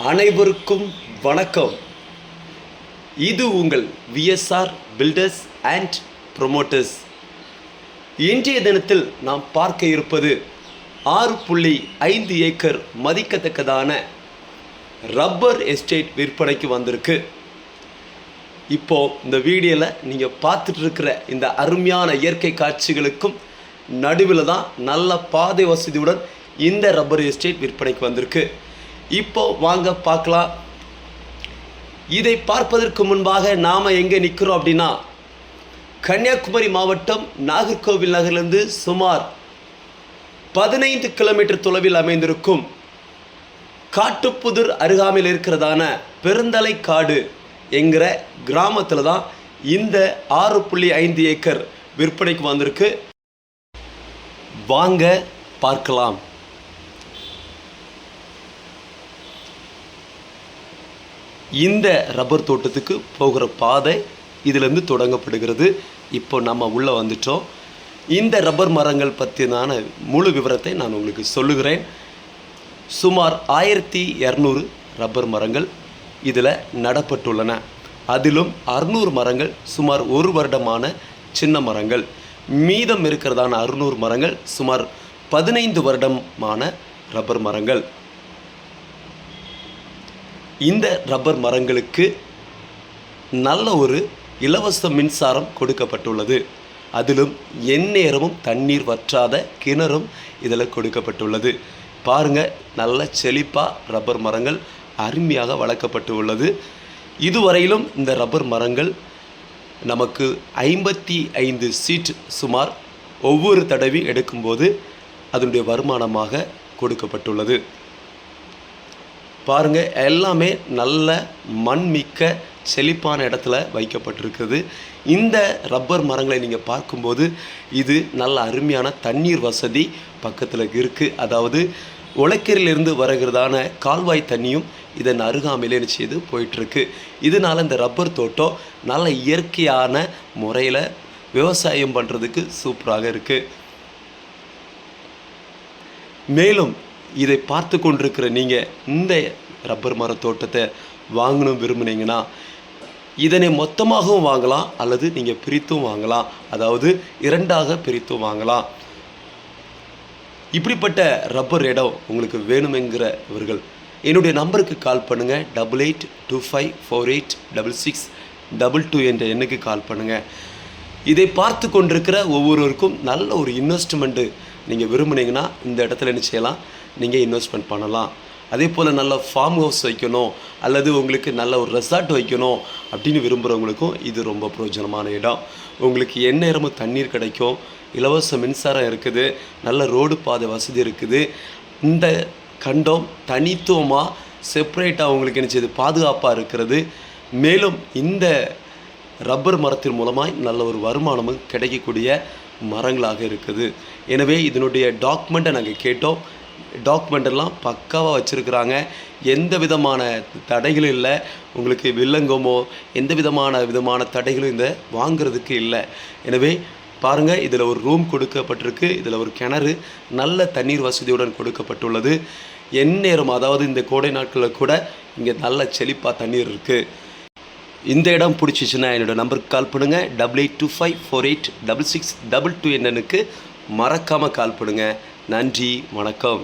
அனைவருக்கும் வணக்கம். இது உங்கள் விஎஸ்ஆர் பில்டர்ஸ் அண்ட் ப்ரொமோட்டர்ஸ். இன்றைய தினத்தில் நாம் பார்க்க இருப்பது 6.5 ஏக்கர் மதிக்கத்தக்கதான ரப்பர் எஸ்டேட் விற்பனைக்கு வந்திருக்கு. இப்போது இந்த வீடியோவில் நீங்கள் பார்த்துட்டு இருக்கிற இந்த அருமையான இயற்கை காட்சிகளுக்கும் நடுவில் தான் நல்ல பாதை வசதியுடன் இந்த ரப்பர் எஸ்டேட் விற்பனைக்கு வந்திருக்கு. இப்போ வாங்க பார்க்கலாம். இதை பார்ப்பதற்கு முன்பாக நாம் எங்கே நிற்கிறோம் அப்படின்னா, கன்னியாகுமரி மாவட்டம் நாகர்கோவில் நகரிலிருந்து சுமார் 15 கிலோமீட்டர் தொலைவில் அமைந்திருக்கும் காட்டுப்புதூர் அருகாமையில் இருக்கிறதான பெருந்தலை காடு என்கிற கிராமத்தில் தான் இந்த 6.5 ஏக்கர் விற்பனைக்கு வந்திருக்கு. வாங்க பார்க்கலாம். இந்த ரப்பர் தோட்டத்துக்கு போகிற பாதை இதிலிருந்து தொடங்கப்படுகிறது. இப்போ நம்ம உள்ளே வந்துட்டோம். இந்த ரப்பர் மரங்கள் பற்றினான முழு விவரத்தை நான் உங்களுக்கு சொல்லுகிறேன். சுமார் 1200 ரப்பர் மரங்கள் இதில் நடப்பட்டுள்ளன. அதிலும் 600 மரங்கள் சுமார் 1 வருடமான சின்ன மரங்கள். மீதம் இருக்கிறதான 600 மரங்கள் சுமார் 15 வருடமான ரப்பர் மரங்கள். இந்த ரப்பர் மரங்களுக்கு நல்ல ஒரு இலவச மின்சாரம் கொடுக்கப்பட்டுள்ளது. அதிலும் எந்நேரமும் தண்ணீர் வற்றாத கிணறும் இதில் கொடுக்கப்பட்டுள்ளது. பாருங்கள், நல்ல செழிப்பாக ரப்பர் மரங்கள் அருமையாக வளர்க்கப்பட்டு உள்ளது. இதுவரையிலும் இந்த ரப்பர் மரங்கள் நமக்கு 55 சீட் சுமார் ஒவ்வொரு தடவை எடுக்கும்போது அதனுடைய வருமானமாக கொடுக்கப்பட்டுள்ளது. பாருங்கள், எல்லாமே நல்ல மண்மிக்க செழிப்பான இடத்துல வைக்கப்பட்டிருக்குது. இந்த ரப்பர் மரங்களை நீங்கள் பார்க்கும்போது இது நல்ல அருமையான தண்ணீர் வசதி பக்கத்தில் இருக்குது. அதாவது உலக்கரிலிருந்து வருகிறதான கால்வாய் தண்ணியும் இதன் அருகாமையிலே செய்து போயிட்டுருக்கு. இதனால் இந்த ரப்பர் தோட்டம் நல்ல இயற்கையான முறையில் விவசாயம் பண்ணுறதுக்கு சூப்பராக இருக்குது. மேலும் இதை பார்த்து கொண்டிருக்கிற நீங்கள் இந்த ரப்பர் மர தோட்டத்தை வாங்கணும் விரும்புனீங்கன்னா இதனை மொத்தமாகவும் வாங்கலாம், அல்லது நீங்கள் பிரித்தும் வாங்கலாம். அதாவது 2ஆக பிரித்தும் வாங்கலாம். இப்படிப்பட்ட ரப்பர் இடம் உங்களுக்கு வேணுமெங்கிறவர்கள் என்னுடைய நம்பருக்கு கால் பண்ணுங்கள். 8825486622 என்ற எண்ணுக்கு கால் பண்ணுங்கள். இதை பார்த்து கொண்டிருக்கிற ஒவ்வொருவருக்கும் நல்ல ஒரு இன்வெஸ்ட்மெண்ட்டு நீங்கள் விரும்புனீங்கன்னா இந்த இடத்துல என்ன செய்யலாம், நீங்கள் இன்வெஸ்ட்மெண்ட் பண்ணலாம். அதே போல் நல்ல ஃபார்ம் ஹவுஸ் வைக்கணும், அல்லது உங்களுக்கு நல்ல ஒரு ரெசார்ட் வைக்கணும் அப்படின்னு விரும்புகிறவங்களுக்கும் இது ரொம்ப பிரயோஜனமான இடம். உங்களுக்கு எந்நேரமும் தண்ணீர் கிடைக்கும், இலவச மின்சாரம் இருக்குது, நல்ல ரோடு பாதை வசதி இருக்குது. இந்த கண்டம் தனித்துவமாக செப்பரேட்டாக உங்களுக்கு என்ன செய்யுது, பாதுகாப்பாக இருக்கிறது. மேலும் இந்த ரப்பர் மரத்தின் மூலமாக நல்ல ஒரு வருமானமும் கிடைக்கக்கூடிய மரங்களாக இருக்குது. எனவே இதனுடைய டாக்குமெண்ட்டை நாங்கள் கேட்டோம். டாக்குமெண்டெல்லாம் பக்காவாக வச்சுருக்குறாங்க. எந்த விதமான தடைகளும் இல்லை. உங்களுக்கு வில்லங்கமோ எந்த விதமான தடைகளும் இந்த வாங்கிறதுக்கு இல்லை. எனவே பாருங்கள், இதில் ஒரு ரூம் கொடுக்கப்பட்டிருக்கு. இதில் ஒரு கிணறு நல்ல தண்ணீர் வசதியுடன் கொடுக்கப்பட்டுள்ளது. எந்நேரம், அதாவது இந்த கோடை நாட்களில் கூட இங்கே நல்ல செழிப்பாக தண்ணீர் இருக்குது. இந்த இடம் பிடிச்சிச்சின்னா என்னோடய நம்பருக்கு கால் பண்ணுங்கள். 8825486622 எண்ணுக்கு மறக்காமல் கால் பண்ணுங்கள். நன்றி, வணக்கம்.